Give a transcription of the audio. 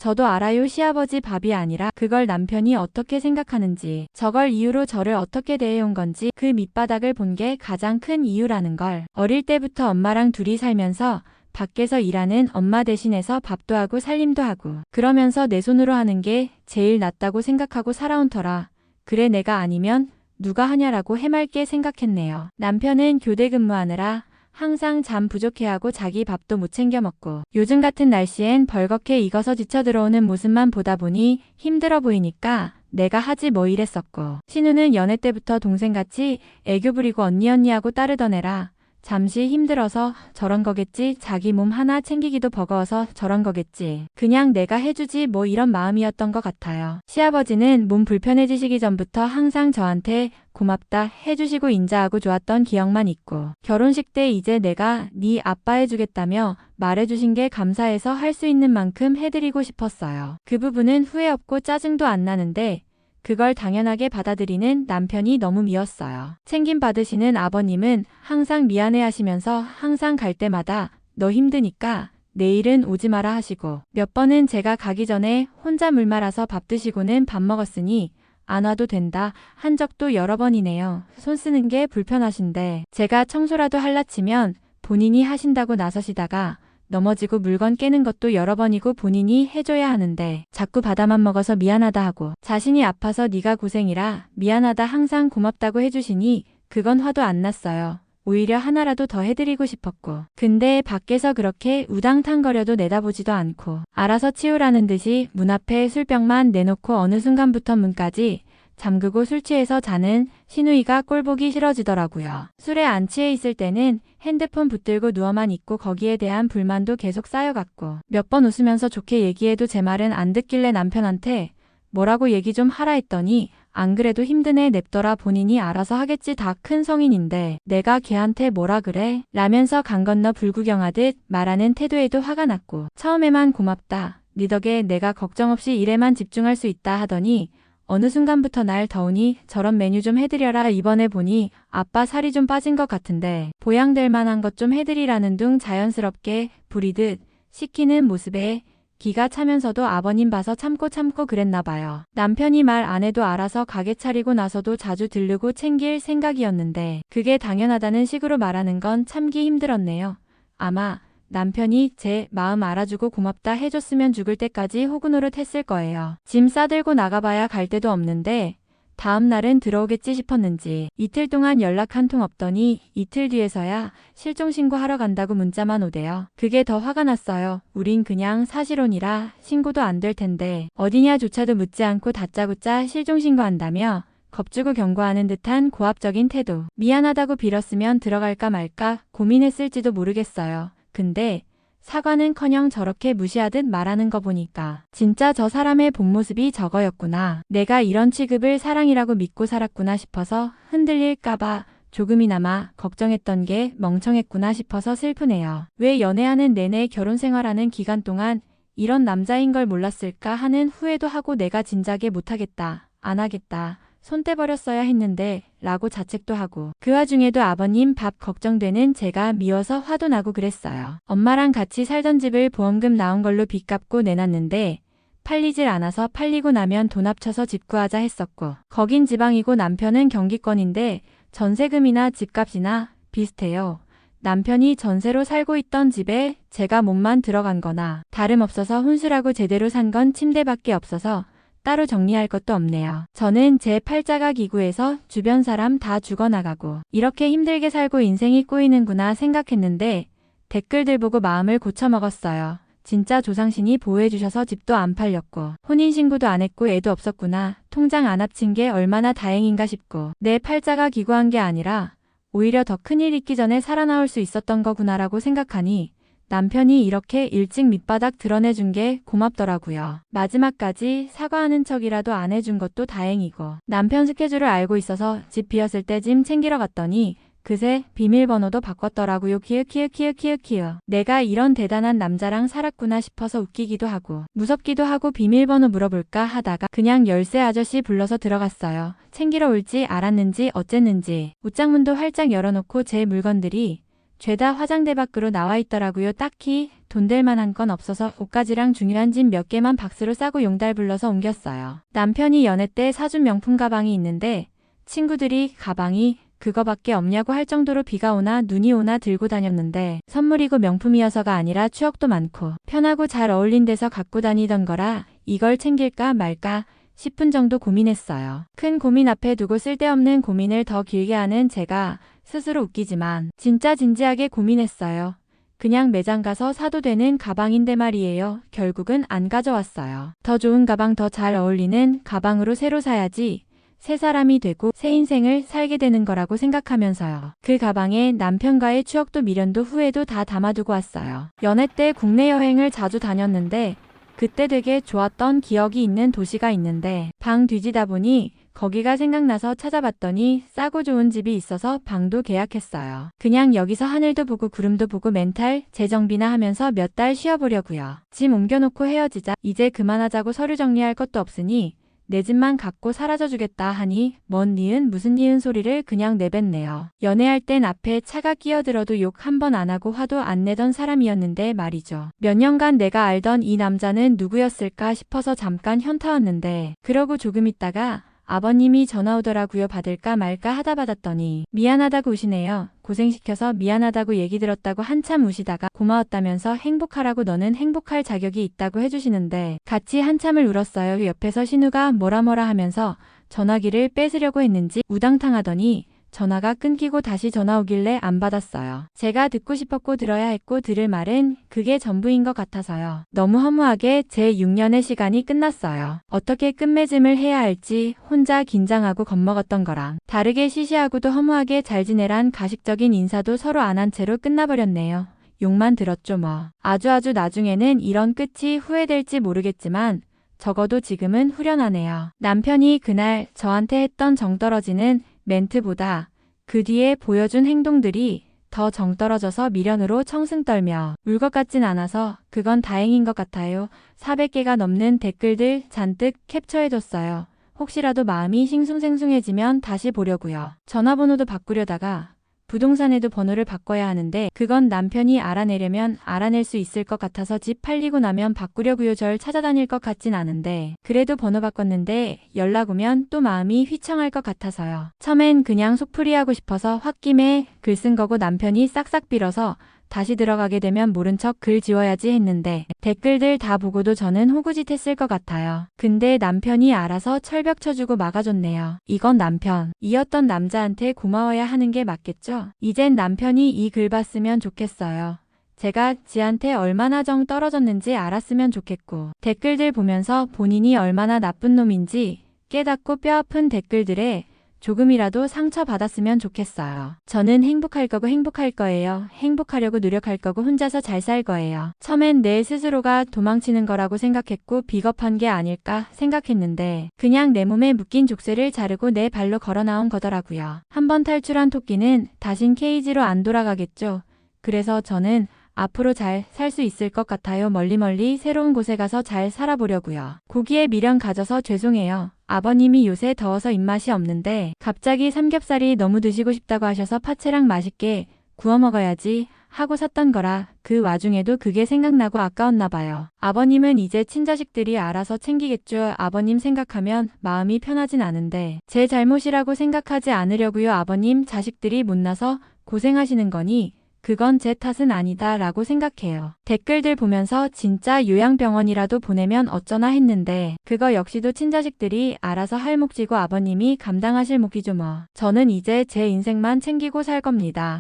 저도 알아요. 시아버지 밥이 아니라 그걸 남편이 어떻게 생각하는지, 저걸 이유로 저를 어떻게 대해온 건지 그 밑바닥을 본 게 가장 큰 이유라는 걸. 어릴 때부터 엄마랑 둘이 살면서 밖에서 일하는 엄마 대신해서 밥도 하고 살림도 하고 그러면서 내 손으로 하는 게 제일 낫다고 생각하고 살아온 터라 그래 내가 아니면 누가 하냐라고 해맑게 생각했네요. 남편은 교대 근무하느라 항상 잠 부족해하고 자기 밥도 못 챙겨 먹고 요즘 같은 날씨엔 벌겋게 익어서 지쳐 들어오는 모습만 보다 보니 힘들어 보이니까 내가 하지 뭐 이랬었고 신우는 연애 때부터 동생같이 애교 부리고 언니 하고 따르던 애라 잠시 힘들어서 저런 거겠지 자기 몸 하나 챙기기도 버거워서 저런 거겠지 그냥 내가 해주지 뭐 이런 마음이었던 것 같아요. 시아버지는 몸 불편해지시기 전부터 항상 저한테 고맙다 해주시고 인자하고 좋았던 기억만 있고 결혼식 때 이제 내가 네 아빠 해주겠다며 말해주신 게 감사해서 할 수 있는 만큼 해드리고 싶었어요. 그 부분은 후회 없고 짜증도 안 나는데 그걸 당연하게 받아들이는 남편이 너무 미웠어요. 챙김 받으시는 아버님은 항상 미안해 하시면서 항상 갈 때마다 너 힘드니까 내일은 오지 마라 하시고 몇 번은 제가 가기 전에 혼자 물 말아서 밥 드시고는 밥 먹었으니 안 와도 된다 한 적도 여러 번이네요. 손 쓰는 게 불편하신데 제가 청소라도 할라 치면 본인이 하신다고 나서시다가 넘어지고 물건 깨는 것도 여러 번이고 본인이 해줘야 하는데 자꾸 받아만 먹어서 미안하다 하고 자신이 아파서 네가 고생이라 미안하다 항상 고맙다고 해주시니 그건 화도 안 났어요. 오히려 하나라도 더 해드리고 싶었고 근데 밖에서 그렇게 우당탕거려도 내다보지도 않고 알아서 치우라는 듯이 문 앞에 술병만 내놓고 어느 순간부터 문까지 잠그고 술 취해서 자는 시누이가 꼴보기 싫어지더라고요. 술에 안 취해 있을 때는 핸드폰 붙들고 누워만 있고 거기에 대한 불만도 계속 쌓여갔고 몇 번 웃으면서 좋게 얘기해도 제 말은 안 듣길래 남편한테 뭐라고 얘기 좀 하라 했더니 안 그래도 힘든 애 냅둬라 본인이 알아서 하겠지 다 큰 성인인데 내가 걔한테 뭐라 그래? 라면서 강 건너 불구경하듯 말하는 태도에도 화가 났고 처음에만 고맙다. 네 덕에 내가 걱정 없이 일에만 집중할 수 있다 하더니 어느 순간부터 날 더우니 저런 메뉴 좀 해드려라 이번에 보니 아빠 살이 좀 빠진 것 같은데 보양될 만한 것 좀 해드리라는 둥 자연스럽게 부리듯 시키는 모습에 기가 차면서도 아버님 봐서 참고 그랬나 봐요. 남편이 말 안 해도 알아서 가게 차리고 나서도 자주 들르고 챙길 생각이었는데 그게 당연하다는 식으로 말하는 건 참기 힘들었네요. 아마 남편이 제 마음 알아주고 고맙다 해줬으면 죽을 때까지 호구노릇 했을 거예요. 짐 싸들고 나가봐야 갈 데도 없는데 다음 날은 들어오겠지 싶었는지 이틀 동안 연락 한 통 없더니 이틀 뒤에서야 실종신고하러 간다고 문자만 오대요. 그게 더 화가 났어요. 우린 그냥 사실혼이라 신고도 안 될 텐데 어디냐조차도 묻지 않고 다짜고짜 실종신고한다며 겁주고 경고하는 듯한 고압적인 태도. 미안하다고 빌었으면 들어갈까 말까 고민했을지도 모르겠어요. 근데 사과는커녕 저렇게 무시하듯 말하는 거 보니까 진짜 저 사람의 본 모습이 저거였구나. 내가 이런 취급을 사랑이라고 믿고 살았구나 싶어서 흔들릴까봐 조금이나마 걱정했던 게 멍청했구나 싶어서 슬프네요. 왜 연애하는 내내 결혼 생활하는 기간 동안 이런 남자인 걸 몰랐을까 하는 후회도 하고 내가 진작에 못하겠다, 안 하겠다, 손 떼버렸어야 했는데 라고 자책도 하고 그 와중에도 아버님 밥 걱정되는 제가 미워서 화도 나고 그랬어요. 엄마랑 같이 살던 집을 보험금 나온 걸로 빚 갚고 내놨는데 팔리질 않아서 팔리고 나면 돈 합쳐서 집 구하자 했었고 거긴 지방이고 남편은 경기권인데 전세금이나 집값이나 비슷해요. 남편이 전세로 살고 있던 집에 제가 몸만 들어간 거나 다름없어서 혼수라고 제대로 산 건 침대밖에 없어서 따로 정리할 것도 없네요. 저는 제 팔자가 기구해서 주변 사람 다 죽어나가고 이렇게 힘들게 살고 인생이 꼬이는구나 생각했는데 댓글들 보고 마음을 고쳐먹었어요. 진짜 조상신이 보호해주셔서 집도 안 팔렸고 혼인신고도 안 했고 애도 없었구나. 통장 안 합친 게 얼마나 다행인가 싶고 내 팔자가 기구한 게 아니라 오히려 더 큰일 있기 전에 살아나올 수 있었던 거구나라고 생각하니 남편이 이렇게 일찍 밑바닥 드러내준 게 고맙더라고요. 마지막까지 사과하는 척이라도 안 해준 것도 다행이고 남편 스케줄을 알고 있어서 집 비었을 때 짐 챙기러 갔더니 그새 비밀번호도 바꿨더라고요. 키읔. 내가 이런 대단한 남자랑 살았구나 싶어서 웃기기도 하고 무섭기도 하고 비밀번호 물어볼까 하다가 그냥 열쇠 아저씨 불러서 들어갔어요. 챙기러 올지 알았는지 어쨌는지 옷장문도 활짝 열어놓고 제 물건들이 죄다 화장대 밖으로 나와 있더라고요. 딱히 돈 될 만한 건 없어서 옷가지랑 중요한 짐 몇 개만 박스로 싸고 용달 불러서 옮겼어요. 남편이 연애 때 사준 명품 가방이 있는데 친구들이 가방이 그거밖에 없냐고 할 정도로 비가 오나 눈이 오나 들고 다녔는데 선물이고 명품이어서가 아니라 추억도 많고 편하고 잘 어울린 데서 갖고 다니던 거라 이걸 챙길까 말까 싶은 정도 고민했어요. 큰 고민 앞에 두고 쓸데없는 고민을 더 길게 하는 제가 스스로 웃기지만 진짜 진지하게 고민했어요. 그냥 매장 가서 사도 되는 가방인데 말이에요. 결국은 안 가져왔어요. 더 좋은 가방, 더 잘 어울리는 가방으로 새로 사야지 새 사람이 되고 새 인생을 살게 되는 거라고 생각하면서요. 그 가방에 남편과의 추억도 미련도 후회도 다 담아두고 왔어요. 연애 때 국내 여행을 자주 다녔는데 그때 되게 좋았던 기억이 있는 도시가 있는데 방 뒤지다 보니 거기가 생각나서 찾아봤더니 싸고 좋은 집이 있어서 방도 계약했어요. 그냥 여기서 하늘도 보고 구름도 보고 멘탈 재정비나 하면서 몇 달 쉬어보려고요. 짐 옮겨놓고 헤어지자 이제 그만하자고 서류 정리할 것도 없으니 내 집만 갖고 사라져주겠다 하니 뭔 니은 무슨 니은 소리를 그냥 내뱉네요. 연애할 땐 앞에 차가 끼어들어도 욕 한 번 안 하고 화도 안 내던 사람이었는데 말이죠. 몇 년간 내가 알던 이 남자는 누구였을까 싶어서 잠깐 현타 왔는데 그러고 조금 있다가 아버님이 전화 오더라고요. 받을까 말까 하다 받았더니 미안하다고 우시네요. 고생시켜서 미안하다고 얘기 들었다고 한참 우시다가 고마웠다면서 행복하라고 너는 행복할 자격이 있다고 해주시는데 같이 한참을 울었어요. 옆에서 신우가 뭐라 하면서 전화기를 뺏으려고 했는지 우당탕 하더니 전화가 끊기고 다시 전화 오길래 안 받았어요. 제가 듣고 싶었고 들어야 했고 들을 말은 그게 전부인 것 같아서요. 너무 허무하게 제 6년의 시간이 끝났어요. 어떻게 끝맺음을 해야 할지 혼자 긴장하고 겁먹었던 거랑 다르게 시시하고도 허무하게 잘 지내란 가식적인 인사도 서로 안 한 채로 끝나버렸네요. 욕만 들었죠 뭐. 아주 나중에는 이런 끝이 후회될지 모르겠지만 적어도 지금은 후련하네요. 남편이 그날 저한테 했던 정떨어지는 멘트보다 그 뒤에 보여준 행동들이 더 정떨어져서 미련으로 청승 떨며 울 것 같진 않아서 그건 다행인 것 같아요. 400개가 넘는 댓글들 잔뜩 캡처해뒀어요. 혹시라도 마음이 싱숭생숭해지면 다시 보려고요. 전화번호도 바꾸려다가 부동산에도 번호를 바꿔야 하는데 그건 남편이 알아내려면 알아낼 수 있을 것 같아서 집 팔리고 나면 바꾸려고요. 절 찾아다닐 것 같진 않은데 그래도 번호 바꿨는데 연락 오면 또 마음이 휘청할 것 같아서요. 처음엔 그냥 속풀이하고 싶어서 홧김에 글 쓴 거고 남편이 싹싹 빌어서 다시 들어가게 되면 모른 척 글 지워야지 했는데 댓글들 다 보고도 저는 호구짓 했을 것 같아요. 근데 남편이 알아서 철벽 쳐주고 막아줬네요. 이건 남편이었던 남자한테 고마워야 하는 게 맞겠죠? 이젠 남편이 이 글 봤으면 좋겠어요. 제가 지한테 얼마나 정 떨어졌는지 알았으면 좋겠고 댓글들 보면서 본인이 얼마나 나쁜 놈인지 깨닫고 뼈아픈 댓글들에 조금이라도 상처받았으면 좋겠어요. 저는 행복할 거고 행복할 거예요. 행복하려고 노력할 거고 혼자서 잘 살 거예요. 처음엔 내 스스로가 도망치는 거라고 생각했고 비겁한 게 아닐까 생각했는데 그냥 내 몸에 묶인 족쇄를 자르고 내 발로 걸어 나온 거더라고요. 한번 탈출한 토끼는 다신 케이지로 안 돌아가겠죠. 그래서 저는 앞으로 잘 살 수 있을 것 같아요. 멀리 새로운 곳에 가서 잘 살아보려고요. 고기에 미련 가져서 죄송해요. 아버님이 요새 더워서 입맛이 없는데 갑자기 삼겹살이 너무 드시고 싶다고 하셔서 파채랑 맛있게 구워 먹어야지 하고 샀던 거라 그 와중에도 그게 생각나고 아까웠나 봐요. 아버님은 이제 친자식들이 알아서 챙기겠죠. 아버님 생각하면 마음이 편하진 않은데 제 잘못이라고 생각하지 않으려고요. 아버님 자식들이 못나서 고생하시는 거니 그건 제 탓은 아니다 라고 생각해요. 댓글들 보면서 진짜 요양병원이라도 보내면 어쩌나 했는데 그거 역시도 친자식들이 알아서 할 몫이고 아버님이 감당하실 몫이죠 뭐. 저는 이제 제 인생만 챙기고 살 겁니다.